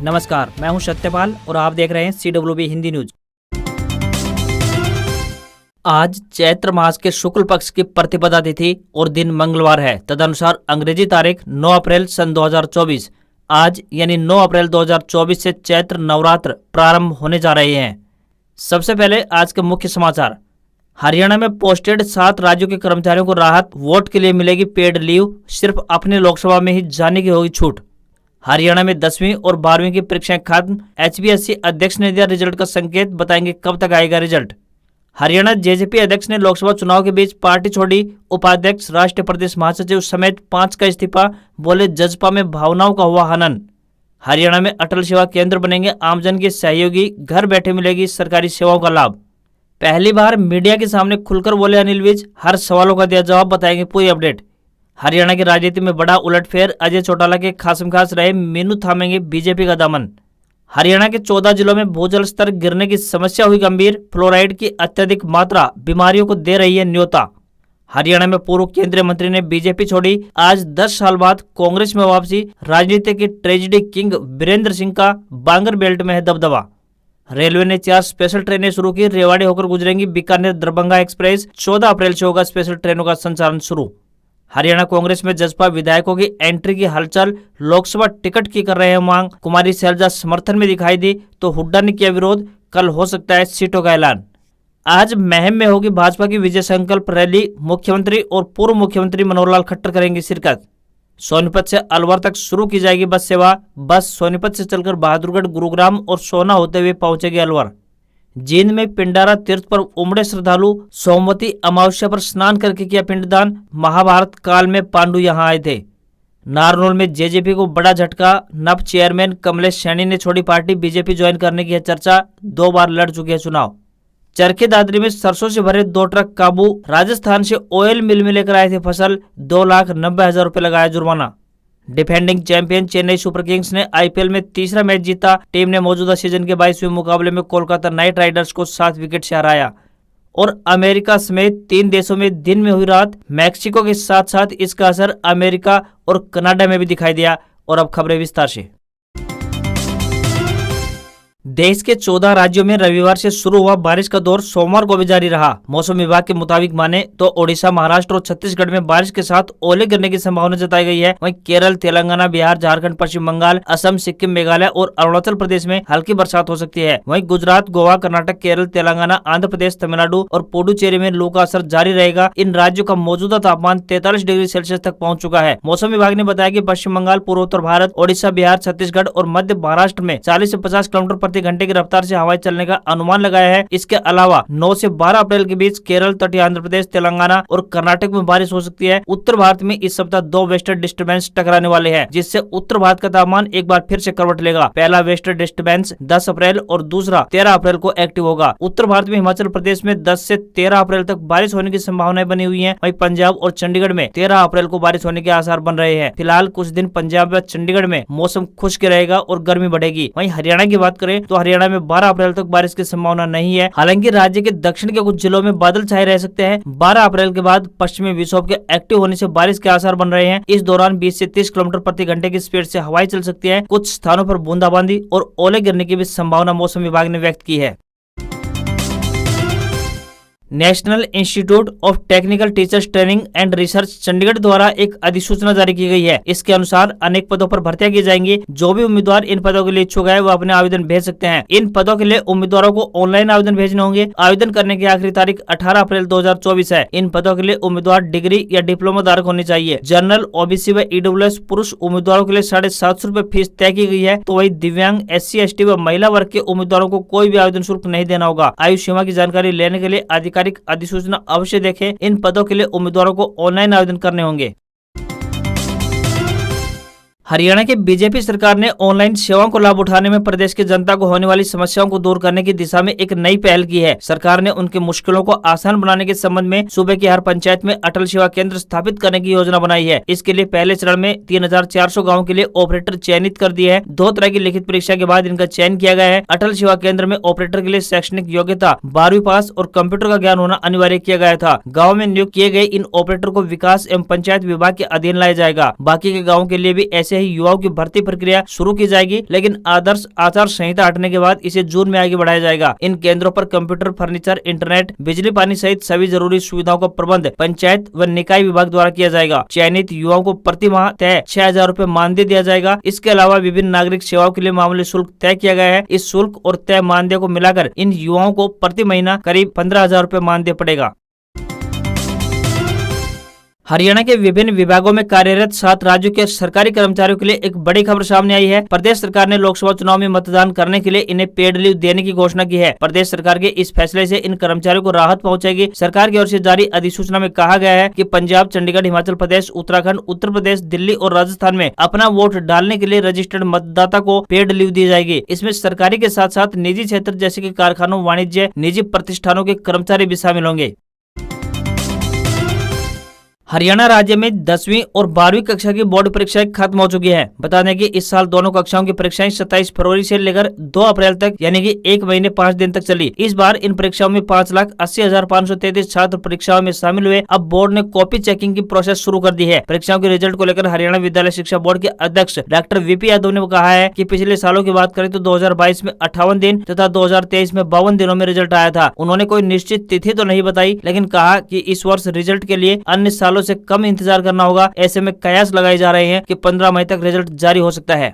नमस्कार, मैं हूं सत्यपाल और आप देख रहे हैं CWB हिंदी न्यूज। आज चैत्र मास के शुक्ल पक्ष की प्रतिपदा तिथि और दिन मंगलवार है। तदनुसार अंग्रेजी तारीख 9 अप्रैल सन 2024। आज यानी 9 अप्रैल 2024 से चैत्र नवरात्र प्रारंभ होने जा रहे हैं। सबसे पहले आज के मुख्य समाचार। हरियाणा में पोस्टेड 7 राज्यों के कर्मचारियों को राहत, वोट के लिए मिलेगी पेड लीव, सिर्फ अपने लोकसभा में ही जाने की होगी छूट। हरियाणा में 10वीं और 12वीं की परीक्षाएं खत्म, HBSC अध्यक्ष ने दिया रिजल्ट का संकेत, बताएंगे कब तक आएगा रिजल्ट। हरियाणा जेजेपी अध्यक्ष ने लोकसभा चुनाव के बीच पार्टी छोड़ी, उपाध्यक्ष, राष्ट्रीय प्रदेश महासचिव समेत 5 का इस्तीफा, बोले जजपा में भावनाओं का हुआ हनन। हरियाणा में अटल सेवा केंद्र बनेंगे आमजन के सहयोगी, घर बैठे मिलेगी सरकारी सेवाओं का लाभ। पहली बार मीडिया के सामने खुलकर बोले अनिल विज, हर सवालों का दिया जवाब, बताएंगे पूरी अपडेट। हरियाणा की राजनीति में बड़ा उलटफेर, अजय चौटाला के खासमखास रहे मीनू थामेंगे बीजेपी का दामन। हरियाणा के 14 जिलों में भूजल स्तर गिरने की समस्या हुई गंभीर, फ्लोराइड की अत्यधिक मात्रा बीमारियों को दे रही है न्योता। हरियाणा में पूर्व केंद्रीय मंत्री ने बीजेपी छोड़ी, आज 10 साल बाद कांग्रेस में वापसी। राजनीति की ट्रेजेडी किंग वीरेंद्र सिंह का बांगर बेल्ट में है दबदबा। रेलवे ने 4 स्पेशल ट्रेनें शुरू की, रेवाड़ी होकर गुजरेंगी बीकानेर दरभंगा एक्सप्रेस। 14 अप्रैल से होगा स्पेशल ट्रेनों का संचालन शुरू। हरियाणा कांग्रेस में जसपा विधायकों की एंट्री की हलचल, लोकसभा टिकट की कर रहे हैं मांग। कुमारी शैलजा समर्थन में दिखाई दी तो हुड्डा ने किया विरोध, कल हो सकता है सीटों का ऐलान। आज महम में होगी भाजपा की विजय संकल्प रैली, मुख्यमंत्री और पूर्व मुख्यमंत्री मनोहर लाल खट्टर करेंगे शिरकत। सोनीपत से अलवर तक शुरू की जाएगी बस सेवा, बस सोनीपत से चलकर बहादुरगढ़, गुरुग्राम और सोना होते हुए पहुंचेगी अलवर। जींद में पिंडारा तीर्थ पर उमड़े श्रद्धालु, सोमवती अमावस्या पर स्नान करके किया पिंडदान, महाभारत काल में पांडु यहां आए थे। नारनौल में जेजेपी को बड़ा झटका, नव चेयरमैन कमलेश सैनी ने छोड़ी पार्टी, बीजेपी ज्वाइन करने की है चर्चा, 2 बार लड़ चुके हैं चुनाव। चरखे दादरी में सरसों से भरे 2 ट्रक काबू, राजस्थान से ऑयल मिल में लेकर आए थे फसल, 2,90,000 रुपए लगाया जुर्माना। Defending champion Chennai super Kings ने IPL में तीसरा मैच जीता, टीम ने मौजूदा सीजन के 22वें मुकाबले में कोलकाता नाइट राइडर्स को 7 विकेट से हराया। और अमेरिका समेत 3 देशों में दिन में हुई रात, मैक्सिको के साथ साथ इसका असर अमेरिका और कनाडा में भी दिखाई दिया। और अब खबरें विस्तार से। देश के 14 राज्यों में रविवार से शुरू हुआ बारिश का दौर सोमवार को भी जारी रहा। मौसम विभाग के मुताबिक माने तो ओडिशा, महाराष्ट्र और छत्तीसगढ़ में बारिश के साथ ओले गिरने की संभावना जताई गई है। वहीं केरल, तेलंगाना, बिहार, झारखंड, पश्चिम बंगाल, असम, सिक्किम, मेघालय और अरुणाचल प्रदेश में हल्की बरसात हो सकती है। वहीं गुजरात, गोवा, कर्नाटक, केरल, तेलंगाना, आंध्र प्रदेश, तमिलनाडु और पुडुचेरी में लू का असर जारी रहेगा। इन राज्यों का मौजूदा तापमान 43 डिग्री सेल्सियस तक पहुँच चुका है। मौसम विभाग ने बताया कि पश्चिम बंगाल, पूर्वोत्तर भारत, ओडिशा, बिहार, छत्तीसगढ़ और मध्य महाराष्ट्र में 40 से 50 किलोमीटर प्रति घंटे की रफ्तार से हवाएं चलने का अनुमान लगाया है। इसके अलावा 9 से 12 अप्रैल के बीच केरल, तटीय आंध्र प्रदेश, तेलंगाना और कर्नाटक में बारिश हो सकती है। उत्तर भारत में इस सप्ताह 2 वेस्टर्न डिस्टर्बेंस टकराने वाले हैं, जिससे उत्तर भारत का तापमान एक बार फिर से करवट लेगा। पहला वेस्टर्न डिस्टर्बेंस 10 अप्रैल और दूसरा 13 अप्रैल को एक्टिव होगा। उत्तर भारत में हिमाचल प्रदेश में 10 से 13 अप्रैल तक बारिश होने की संभावनाएं बनी हुई है। वहीं पंजाब और चंडीगढ़ में 13 अप्रैल को बारिश होने के आसार बन रहे हैं। फिलहाल कुछ दिन पंजाब व चंडीगढ़ में मौसम खुश्क रहेगा और गर्मी बढ़ेगी। वहीं हरियाणा की बात करें तो हरियाणा में 12 अप्रैल तक बारिश की संभावना नहीं है। हालांकि राज्य के दक्षिण के कुछ जिलों में बादल छाए रह सकते हैं। 12 अप्रैल के बाद पश्चिमी विक्षोभ के एक्टिव होने से बारिश के आसार बन रहे हैं। इस दौरान 20 से 30 किलोमीटर प्रति घंटे की स्पीड से हवाएं चल सकती है। कुछ स्थानों पर बूंदाबांदी और ओले गिरने की भी संभावना मौसम विभाग ने व्यक्त की है। National institute of technical teachers training and research Chandigarh द्वारा एक अधिसूचना जारी की गई है। इसके अनुसार अनेक पदों पर भर्तियां की जाएंगी। जो भी उम्मीदवार इन पदों के लिए इच्छुक है वो अपने आवेदन भेज सकते हैं। इन पदों के लिए उम्मीदवारों को ऑनलाइन आवेदन भेजने होंगे। आवेदन करने की आखिरी तारीख 18 अप्रैल 2024 है। इन पदों के लिए उम्मीदवार डिग्री या डिप्लोमा धारक होनी चाहिए। जनरल, OBC व EWS पुरुष उम्मीदवारों के लिए 750 रुपए फीस तय की गई है। तो वही दिव्यांग, SC, ST व महिला वर्ग के उम्मीदवारों को कोई भी आवेदन शुल्क नहीं देना होगा। आयु सीमा की जानकारी लेने के लिए अधिसूचना अवश्य देखें। इन पदों के लिए उम्मीदवारों को ऑनलाइन आवेदन करने होंगे। हरियाणा की बीजेपी सरकार ने ऑनलाइन सेवाओं को लाभ उठाने में प्रदेश की जनता को होने वाली समस्याओं को दूर करने की दिशा में एक नई पहल की है। सरकार ने उनकी मुश्किलों को आसान बनाने के संबंध में सूबे की हर पंचायत में अटल सेवा केंद्र स्थापित करने की योजना बनाई है। इसके लिए पहले चरण में 3,400 गाँव के लिए ऑपरेटर चयनित कर दिए हैं। 2 तरह की लिखित परीक्षा के बाद इनका चयन किया गया है। अटल सेवा केंद्र में ऑपरेटर के लिए शैक्षणिक योग्यता 12वीं पास और कंप्यूटर का ज्ञान होना अनिवार्य किया गया था। गाँव में नियुक्त किए गए इन ऑपरेटर को विकास एवं पंचायत विभाग के अधीन लाया जाएगा। बाकी के गाँव के लिए भी ऐसे ही युवाओं की भर्ती प्रक्रिया शुरू की जाएगी, लेकिन आदर्श आचार संहिता हटने के बाद इसे जून में आगे बढ़ाया जाएगा। इन केंद्रों पर कंप्यूटर, फर्नीचर, इंटरनेट, बिजली पानी सहित सभी जरूरी सुविधाओं का प्रबंध पंचायत व निकाय विभाग द्वारा किया जाएगा। चयनित युवाओं को प्रति माह तय 6,000 रूपए मानदेय दिया जाएगा। इसके अलावा विभिन्न नागरिक सेवाओं के लिए मामूली शुल्क तय किया गया है। इस शुल्क और तय मानदेय को मिलाकर इन युवाओं को प्रति महीना करीब 15,000 रूपए मानदेय पड़ेगा। हरियाणा के विभिन्न विभागों में कार्यरत 7 राज्यों के सरकारी कर्मचारियों के लिए एक बड़ी खबर सामने आई है। प्रदेश सरकार ने लोकसभा चुनाव में मतदान करने के लिए इन्हें पेड लीव देने की घोषणा की है। प्रदेश सरकार के इस फैसले से इन कर्मचारियों को राहत पहुंचेगी। सरकार की ओर से जारी अधिसूचना में कहा गया है कि पंजाब, चंडीगढ़, हिमाचल प्रदेश, उत्तराखंड, उत्तर प्रदेश, दिल्ली और राजस्थान में अपना वोट डालने के लिए रजिस्टर्ड मतदाता को पेड लीव दी जाएगी। इसमें सरकारी के साथ साथ निजी क्षेत्र जैसे कि कारखानों, वाणिज्य, निजी प्रतिष्ठानों के कर्मचारी भी शामिल होंगे। हरियाणा राज्य में 10वीं और 12वीं कक्षा की बोर्ड परीक्षाएं खत्म हो चुकी हैं। बता दें कि इस साल दोनों कक्षाओं की परीक्षाएं 27 फरवरी से लेकर 2 अप्रैल तक यानी कि 1 महीने 5 दिन तक चली। इस बार इन परीक्षाओं में 5,80,533 छात्र परीक्षाओं में शामिल हुए। अब बोर्ड ने कॉपी चेकिंग की प्रोसेस शुरू कर दी है। परीक्षाओं के रिजल्ट को लेकर हरियाणा विद्यालय शिक्षा बोर्ड के अध्यक्ष डॉक्टर वीपी यादव ने कहा है कि पिछले सालों की बात करें तो 2022 में 58 दिन तथा 2023 में 52 दिनों में रिजल्ट आया था। उन्होंने कोई निश्चित तिथि तो नहीं बताई, लेकिन कहा कि इस वर्ष रिजल्ट के लिए अन्य सालों से कम इंतजार करना होगा। ऐसे में कयास लगाए जा रहे हैं कि 15 मई तक रिजल्ट जारी हो सकता है।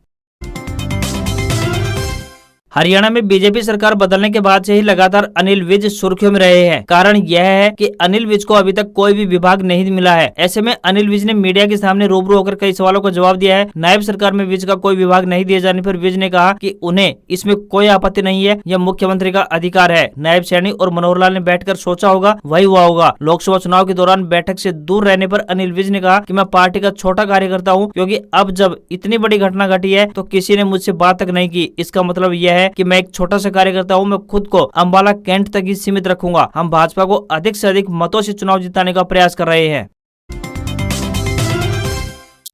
हरियाणा में बीजेपी सरकार बदलने के बाद से ही लगातार अनिल विज सुर्खियों में रहे हैं। कारण यह है कि अनिल विज को अभी तक कोई भी विभाग नहीं मिला है। ऐसे में अनिल विज ने मीडिया के सामने रूबरू होकर कई सवालों का जवाब दिया है। नायब सरकार में विज का कोई विभाग नहीं दिए जाने पर विज ने कहा कि उन्हें इसमें कोई आपत्ति नहीं है, यह मुख्यमंत्री का अधिकार है। नायब सैनी और मनोहर लाल ने बैठकर सोचा होगा, वही हुआ होगा। लोकसभा चुनाव के दौरान बैठक से दूर रहने पर अनिल विज ने कहा कि मैं पार्टी का छोटा कार्यकर्ता हूँ, क्योंकि अब जब इतनी बड़ी घटना घटी है तो किसी ने मुझसे बात तक नहीं की। इसका मतलब यह है कि मैं एक छोटा सा कार्यकर्ता हूं। मैं खुद को अंबाला कैंट तक ही सीमित रखूंगा। हम भाजपा को अधिक से अधिक मतों से चुनाव जिताने का प्रयास कर रहे हैं।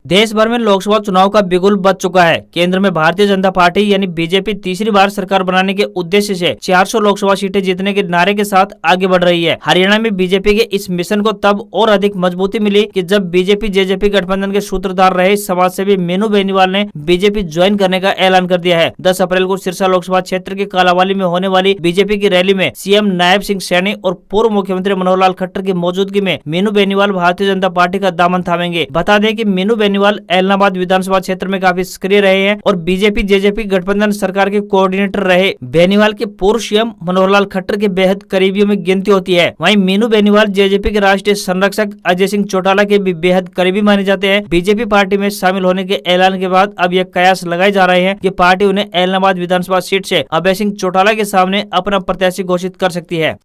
देश भर में लोकसभा चुनाव का बिगुल बज चुका है। केंद्र में भारतीय जनता पार्टी यानी बीजेपी तीसरी बार सरकार बनाने के उद्देश्य से 400 लोकसभा सीटें जीतने के नारे के साथ आगे बढ़ रही है। हरियाणा में बीजेपी के इस मिशन को तब और अधिक मजबूती मिली कि जब बीजेपी जेजेपी गठबंधन के सूत्रधार रहे समाजसेवी मीनू बेनीवाल ने बीजेपी ज्वाइन करने का ऐलान कर दिया है। 10 अप्रैल को सिरसा लोकसभा क्षेत्र के कालावाली में होने वाली बीजेपी की रैली में सीएम नायब सिंह सैनी और पूर्व मुख्यमंत्री मनोहर लाल खट्टर की मौजूदगी में मीनू बेनीवाल भारतीय जनता पार्टी का दामन थामेंगे। बता दें कि मीनू बेनीवाल एलनाबाद विधानसभा क्षेत्र में काफी सक्रिय रहे हैं और बीजेपी जेजेपी गठबंधन सरकार के कोऑर्डिनेटर रहे। बेनीवाल के पूर्व सीएम मनोहर लाल खट्टर के बेहद करीबियों में गिनती होती है। वहीं मीनू बेनीवाल जेजेपी के राष्ट्रीय संरक्षक अजय सिंह चौटाला के भी बेहद करीबी माने जाते हैं। बीजेपी पार्टी में शामिल होने के ऐलान के बाद अब यह कयास लगाए जा रहे हैं कि पार्टी उन्हें एलनाबाद विधानसभा सीट से अजय सिंह चौटाला के सामने अपना प्रत्याशी घोषित कर सकती है।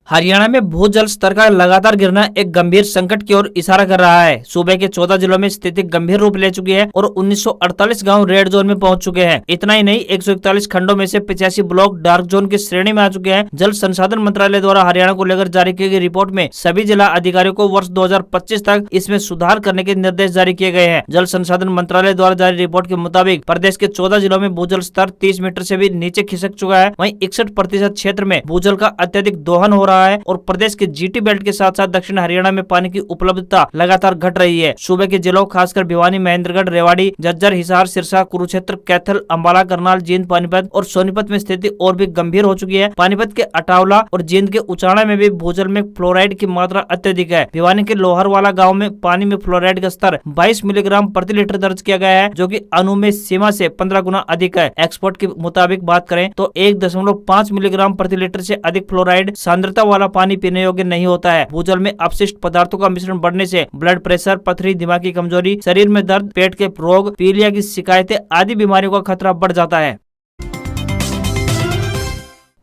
हरियाणा में भूजल स्तर का लगातार गिरना एक गंभीर संकट की ओर इशारा कर रहा है। सूबे के 14 जिलों में स्थिति गंभीर रूप ले चुकी है और 1948 गांव रेड जोन में पहुंच चुके हैं। इतना ही नहीं, 141 खंडों में से 85 ब्लॉक डार्क जोन की श्रेणी में आ चुके हैं। जल संसाधन मंत्रालय द्वारा हरियाणा को लेकर जारी की गई रिपोर्ट में सभी जिला अधिकारियों को वर्ष 2025 तक इसमें सुधार करने के निर्देश जारी किए गए हैं। जल संसाधन मंत्रालय द्वारा जारी रिपोर्ट के मुताबिक प्रदेश के 14 जिलों में भूजल स्तर 30 मीटर से भी नीचे खिसक चुका है। वहीं 61% क्षेत्र में भूजल का अत्यधिक दोहन हो रहा है और प्रदेश के जीटी बेल्ट के साथ साथ दक्षिण हरियाणा में पानी की उपलब्धता लगातार घट रही है। सूबे के जिलों खासकर भिवानी, महेंद्रगढ़, रेवाड़ी, झज्जर, हिसार, सिरसा, कुरुक्षेत्र, कैथल, अंबाला, करनाल, जींद, पानीपत और सोनीपत में स्थिति और भी गंभीर हो चुकी है। पानीपत के अटावला और जींद के उचाणा में भी भूजल में फ्लोराइड की मात्रा अत्यधिक है। भिवानी के लोहरवाला गाँव में पानी में फ्लोराइड का स्तर 22 मिलीग्राम प्रति लीटर दर्ज किया गया है, जो की अनुमेय सीमा से 15 गुना अधिक है। एक्सपर्ट के मुताबिक बात करें तो 1.5 मिलीग्राम प्रति लीटर से अधिक फ्लोराइड सांद्रता वाला पानी पीने योग्य नहीं होता है। भूजल में अपशिष्ट पदार्थों का मिश्रण बढ़ने से ब्लड प्रेशर, पथरी, दिमागी कमजोरी, शरीर में दर्द, पेट के रोग, पीलिया की शिकायतें आदि बीमारियों का खतरा बढ़ जाता है।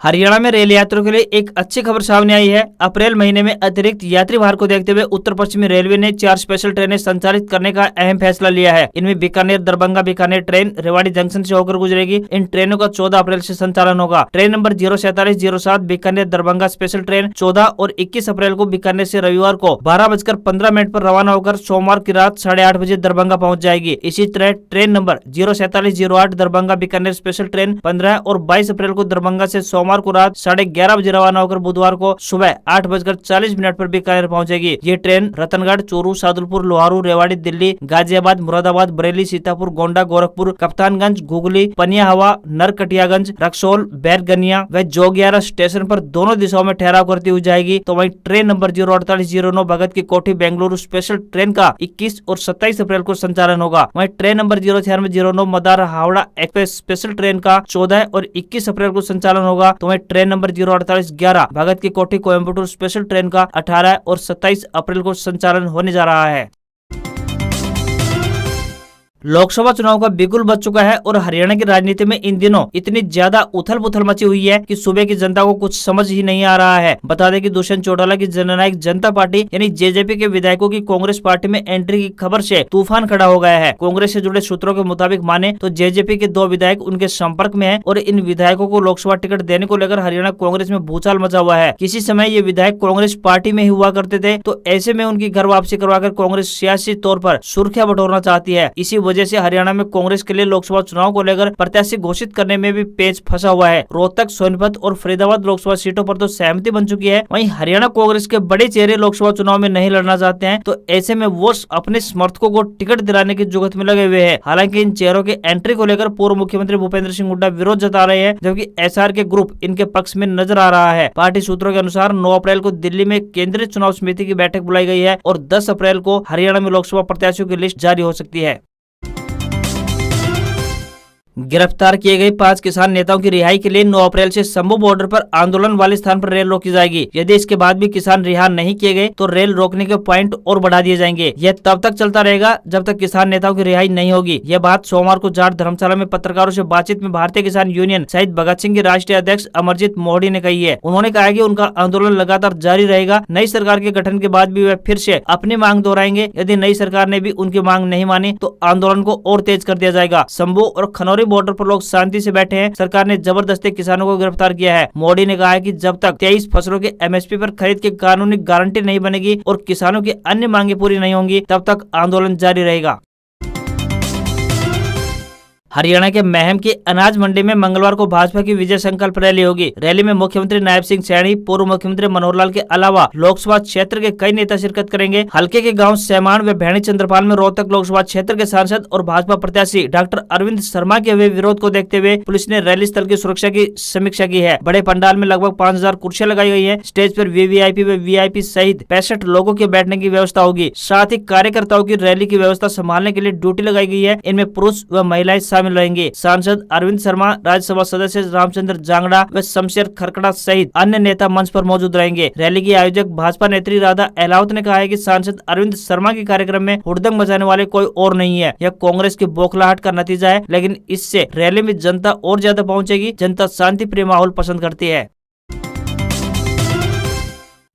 हरियाणा में रेल यात्रियों के लिए एक अच्छी खबर सामने आई है। अप्रैल महीने में अतिरिक्त यात्री भार को देखते हुए उत्तर पश्चिमी रेलवे ने 4 स्पेशल ट्रेनें संचालित करने का अहम फैसला लिया है। इनमें बीकानेर दरभंगा बीकानेर ट्रेन रेवाड़ी जंक्शन से होकर गुजरेगी। इन ट्रेनों का 14 अप्रैल से संचालन होगा। Train number 04707 Bikaner Darbhanga special train 14 और 21 अप्रैल को बीकानेर से रविवार को 12:15 पर रवाना होकर सोमवार की रात 8:30 बजे दरभंगा पहुँच जाएगी। इसी तरह train number 04708 Darbhanga Bikaner special train 15 और 22 अप्रैल को दरभंगा से सोमवार सोमवार को रात 11:30 बजे रवाना होकर बुधवार को सुबह 8:40 पर बीकानेर पहुंचेगी। ये ट्रेन रतनगढ़, चूरू, सादुलपुर, लोहारू, रेवाड़ी, दिल्ली, गाजियाबाद, मुरादाबाद, बरेली, सीतापुर, गोंडा, गोरखपुर, कप्तानगंज, गुगली, पनिया हवा, नरकटियागंज, रक्सौल, बैरगनिया व जोगियारा स्टेशन पर दोनों दिशाओं में ठहराव करती हुई जाएगी। तो वहीं ट्रेन नंबर 04809 भगत की कोठी बेंगलुरु स्पेशल ट्रेन का 21 और 27 अप्रैल को संचालन होगा। वहीं ट्रेन नंबर 09609 मदार हावड़ा एक्सप्रेस स्पेशल ट्रेन का 14 और 21 अप्रैल को संचालन होगा। तो वहीं ट्रेन नंबर 04811 भगत की कोठी कोयम्बटूर स्पेशल ट्रेन का 18 और 27 अप्रैल को संचालन होने जा रहा है। लोकसभा चुनाव का बिगुल बज चुका है और हरियाणा की राजनीति में इन दिनों इतनी ज्यादा उथल पुथल मची हुई है कि सुबह की जनता को कुछ समझ ही नहीं आ रहा है। बता दें कि दुष्यंत चौटाला की जननायक जनता पार्टी यानी जेजेपी के विधायकों की कांग्रेस पार्टी में एंट्री की खबर से तूफान खड़ा हो गया है। कांग्रेस से जुड़े सूत्रों के मुताबिक माने तो जेजेपी के 2 विधायक उनके संपर्क में है और इन विधायकों को लोकसभा टिकट देने को लेकर हरियाणा कांग्रेस में भूचाल मचा हुआ है। किसी समय ये विधायक कांग्रेस पार्टी में ही हुआ करते थे, तो ऐसे में उनकी घर वापसी करवाकर कांग्रेस सियासी तौर पर सुर्खियां बटोरना चाहती है। इसी वजह से हरियाणा में कांग्रेस के लिए लोकसभा चुनाव को लेकर प्रत्याशी घोषित करने में भी पेच फंसा हुआ है। रोहतक, सोनीपत और फरीदाबाद लोकसभा सीटों पर तो सहमति बन चुकी है। वहीं हरियाणा कांग्रेस के बड़े चेहरे लोकसभा चुनाव में नहीं लड़ना चाहते हैं, तो ऐसे में वो अपने समर्थकों को टिकट दिलाने की जुगत में लगे हुए हैं। हालांकि इन चेहरों की एंट्री को लेकर पूर्व मुख्यमंत्री भूपेंद्र सिंह हुड्डा विरोध जता रहे हैं, जबकि एसआर के ग्रुप इनके पक्ष में नजर आ रहा है। पार्टी सूत्रों के अनुसार 9 अप्रैल को दिल्ली में केंद्रीय चुनाव समिति की बैठक बुलाई गई है और 10 अप्रैल को हरियाणा में लोकसभा प्रत्याशियों की लिस्ट जारी हो सकती है। गिरफ्तार किए गए 5 किसान नेताओं की रिहाई के लिए 9 अप्रैल से शंभू बॉर्डर पर आंदोलन वाले स्थान पर रेल रोकी जाएगी। यदि इसके बाद भी किसान रिहा नहीं किए गए तो रेल रोकने के पॉइंट और बढ़ा दिए जाएंगे। यह तब तक चलता रहेगा जब तक किसान नेताओं की रिहाई नहीं होगी। यह बात सोमवार को जाट धर्मशाला में पत्रकारों से बातचीत में भारतीय किसान यूनियन शहीद भगत सिंह के राष्ट्रीय अध्यक्ष अमरजीत मोहड़ी ने कही है। उन्होंने कहा कि उनका आंदोलन लगातार जारी रहेगा। नई सरकार के गठन के बाद भी वे फिर से अपनी मांग दोहराएंगे। यदि नई सरकार ने भी उनकी मांग नहीं मानी तो आंदोलन को और तेज कर दिया जाएगा। शंभू और खनौरी बॉर्डर पर लोग शांति से बैठे हैं। सरकार ने जबरदस्ती किसानों को गिरफ्तार किया है। मोदी ने कहा है कि जब तक 23 फसलों के एमएसपी पर खरीद की कानूनी गारंटी नहीं बनेगी और किसानों की अन्य मांगे पूरी नहीं होंगी, तब तक आंदोलन जारी रहेगा। हरियाणा के महम की अनाज मंडी में मंगलवार को भाजपा की विजय संकल्प रैली होगी। रैली में मुख्यमंत्री नायब सिंह सैनी, पूर्व मुख्यमंत्री मनोहर लाल के अलावा लोकसभा क्षेत्र के कई नेता शिरकत करेंगे। हल्के के गांव सैमान व भैणी चंद्रपाल में रोहतक लोकसभा क्षेत्र के सांसद और भाजपा प्रत्याशी डॉक्टर अरविंद शर्मा के हुए विरोध को देखते हुए पुलिस ने रैली स्थल की सुरक्षा की समीक्षा की है। बड़े पंडाल में लगभग 5000 कुर्सियां लगाई गई है। स्टेज पर वीवीआईपी व वीआईपी सहित 65 लोगों के बैठने की व्यवस्था होगी। साथ ही कार्यकर्ताओं की रैली की व्यवस्था संभालने के लिए ड्यूटी लगाई गई है। इनमें पुरुष व महिलाएं शामिल रहेंगे। सांसद अरविंद शर्मा, राज्यसभा सदस्य रामचंद्र जांगड़ा व शमशेर खरकड़ा सहित अन्य नेता मंच पर मौजूद रहेंगे। रैली की आयोजक भाजपा नेत्री राधा अहलावत ने कहा है कि सांसद अरविंद शर्मा के कार्यक्रम में हुड़दंग मचाने वाले कोई और नहीं है। यह कांग्रेस की बौखलाहट का नतीजा है, लेकिन इससे रैली में जनता और ज्यादा पहुंचेगी। जनता शांति प्रिय माहौल पसंद करती है।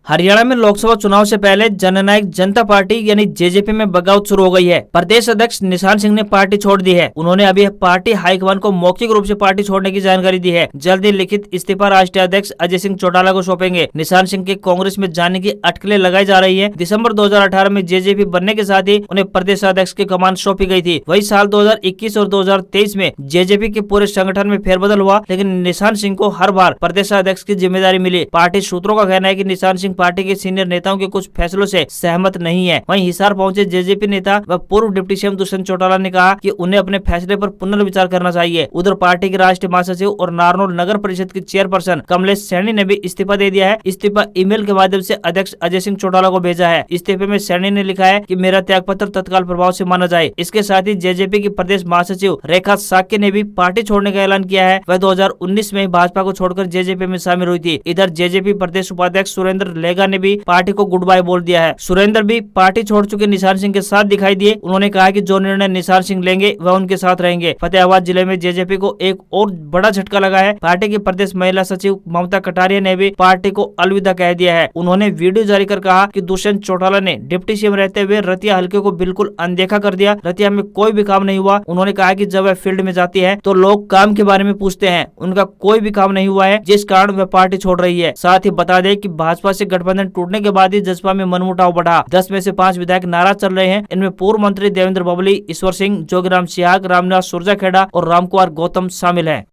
हरियाणा में लोकसभा चुनाव से पहले जननायक जनता पार्टी यानी जेजेपी में बगावत शुरू हो गई है। प्रदेश अध्यक्ष निशान सिंह ने पार्टी छोड़ दी है। उन्होंने अभी पार्टी हाईकमान को मौखिक रूप से पार्टी छोड़ने की जानकारी दी है। जल्द ही लिखित इस्तीफा राष्ट्रीय अध्यक्ष अजय सिंह चौटाला को सौंपेंगे। निशान सिंह के कांग्रेस में जाने की अटकलें लगाई जा रही है। दिसंबर 2018 में जेजेपी बनने के साथ ही उन्हें प्रदेश अध्यक्ष की कमान सौंपी गई थी। वही साल 2021 और 2023 में जेजेपी के पूरे संगठन में फेरबदल हुआ, लेकिन निशान सिंह को हर बार प्रदेश अध्यक्ष की जिम्मेदारी मिली। पार्टी सूत्रों का कहना है कि निशान सिंह पार्टी के सीनियर नेताओं के कुछ फैसलों से सहमत नहीं है। वहीं हिसार पहुंचे जेजेपी नेता व पूर्व डिप्टी सीएम दुष्यंत चौटाला ने कहा कि उन्हें अपने फैसले पर पुनर्विचार करना चाहिए। उधर पार्टी के राष्ट्रीय महासचिव और नारनौल नगर परिषद की चेयरपर्सन कमलेश सैनी ने भी इस्तीफा दे दिया है। इस्तीफा ईमेल के माध्यम से अध्यक्ष अजय सिंह चौटाला को भेजा है। इस्तीफे में सैनी ने लिखा है कि मेरा त्यागपत्र तत्काल प्रभाव से माना जाए। इसके साथ ही जेजेपी की प्रदेश महासचिव रेखा साक्य ने भी पार्टी छोड़ने का ऐलान किया है। वह 2019 में भाजपा को छोड़कर जेजेपी में शामिल हुई थी। इधर जेजेपी प्रदेश उपाध्यक्ष सुरेंद्र लेगा ने भी पार्टी को गुड बाय बोल दिया है। सुरेंद्र भी पार्टी छोड़ चुके निशान सिंह के साथ दिखाई दिए। उन्होंने कहा कि जो निर्णय निशान सिंह लेंगे वह उनके साथ रहेंगे। फतेहाबाद जिले में जेजेपी को एक और बड़ा झटका लगा है। पार्टी की प्रदेश महिला सचिव ममता कटारिया ने भी पार्टी को अलविदा कह दिया है। उन्होंने वीडियो जारी कर कहा कि दुष्यंत चौटाला ने डिप्टी सीएम रहते हुए रतिया हल्के को बिल्कुल अनदेखा कर दिया। रतिया में कोई भी काम नहीं हुआ। उन्होंने कहा कि जब वह फील्ड में जाती है तो लोग काम के बारे में पूछते हैं। उनका कोई भी काम नहीं हुआ है, जिस कारण वह पार्टी छोड़ रही है। साथ ही बता दें कि भाजपा से गठबंधन टूटने के बाद ही जसपा में मनमुटाव बढ़ा। 10 में से 5 विधायक नाराज चल रहे हैं। इनमें पूर्व मंत्री देवेंद्र बबली, ईश्वर सिंह, जोगीराम सिहाग, रामनिवास सुरजाखेड़ा और रामकुमार गौतम शामिल हैं।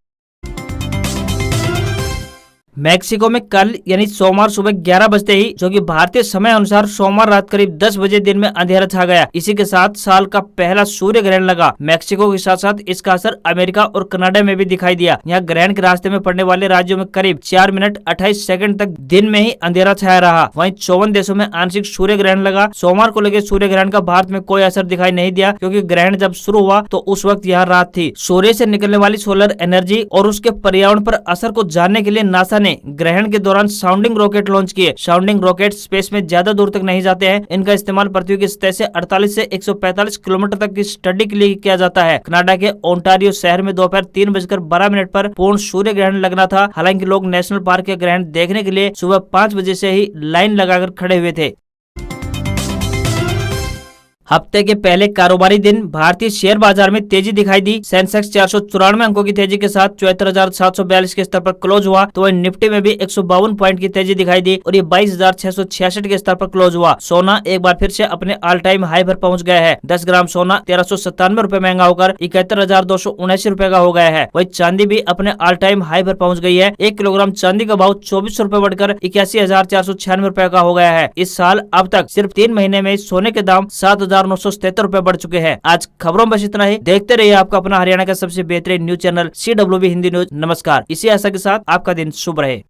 मैक्सिको में कल यानी सोमवार सुबह 11 बजते ही, जो कि भारतीय समय अनुसार सोमवार रात करीब 10 बजे दिन में अंधेरा छा गया। इसी के साथ साल का पहला सूर्य ग्रहण लगा। मैक्सिको के साथ साथ इसका असर अमेरिका और कनाडा में भी दिखाई दिया। यहाँ ग्रहण के रास्ते में पड़ने वाले राज्यों में करीब 4 मिनट 28 सेकंड तक दिन में ही अंधेरा छाया रहा। वहीं 54 देशों में आंशिक सूर्य ग्रहण लगा। सोमवार को लगे सूर्य ग्रहण का भारत में कोई असर दिखाई नहीं दिया, क्योंकि ग्रहण जब शुरू हुआ तो उस वक्त यहाँ रात थी। सूर्य से निकलने वाली सोलर एनर्जी और उसके पर्यावरण पर असर को जानने के लिए नासा ने ग्रहण के दौरान साउंडिंग रॉकेट लॉन्च किए। साउंडिंग रॉकेट स्पेस में ज्यादा दूर तक नहीं जाते हैं। इनका इस्तेमाल पृथ्वी की सतह से 48 से 145 किलोमीटर तक की स्टडी के लिए किया जाता है। कनाडा के ओंटारियो शहर में दोपहर 3:12 पर पूर्ण सूर्य ग्रहण लगना था। हालांकि लोग नेशनल पार्क के ग्रहण देखने के लिए सुबह 5 बजे से ही लाइन लगाकर खड़े हुए थे। हफ्ते के पहले कारोबारी दिन भारतीय शेयर बाजार में तेजी दिखाई दी। सेंसेक्स 494 अंकों की तेजी के साथ 74,742 के स्तर पर क्लोज हुआ, तो वहीं निफ्टी में भी 152 पॉइंट की तेजी दिखाई दी और ये 22,666 के स्तर पर क्लोज हुआ। सोना एक बार फिर से अपने ऑल टाइम हाई पर पहुंच गया है। 10 ग्राम सोना 1397 रुपए महंगा होकर 71,279 रुपए का हो गया है। वही चांदी भी अपने ऑल टाइम हाई पर पहुंच गई है। 1 किलोग्राम चांदी का भाव 24 रुपए बढ़कर 81,496 रुपए का हो गया है। इस साल अब तक सिर्फ 3 महीने में सोने के दाम 7,977 रुपए बढ़ चुके हैं। आज खबरों में बस इतना ही। देखते रहिए आपका अपना हरियाणा का सबसे बेहतरीन news channel CWB Hindi news. नमस्कार। इसी आशा के साथ आपका दिन शुभ रहे।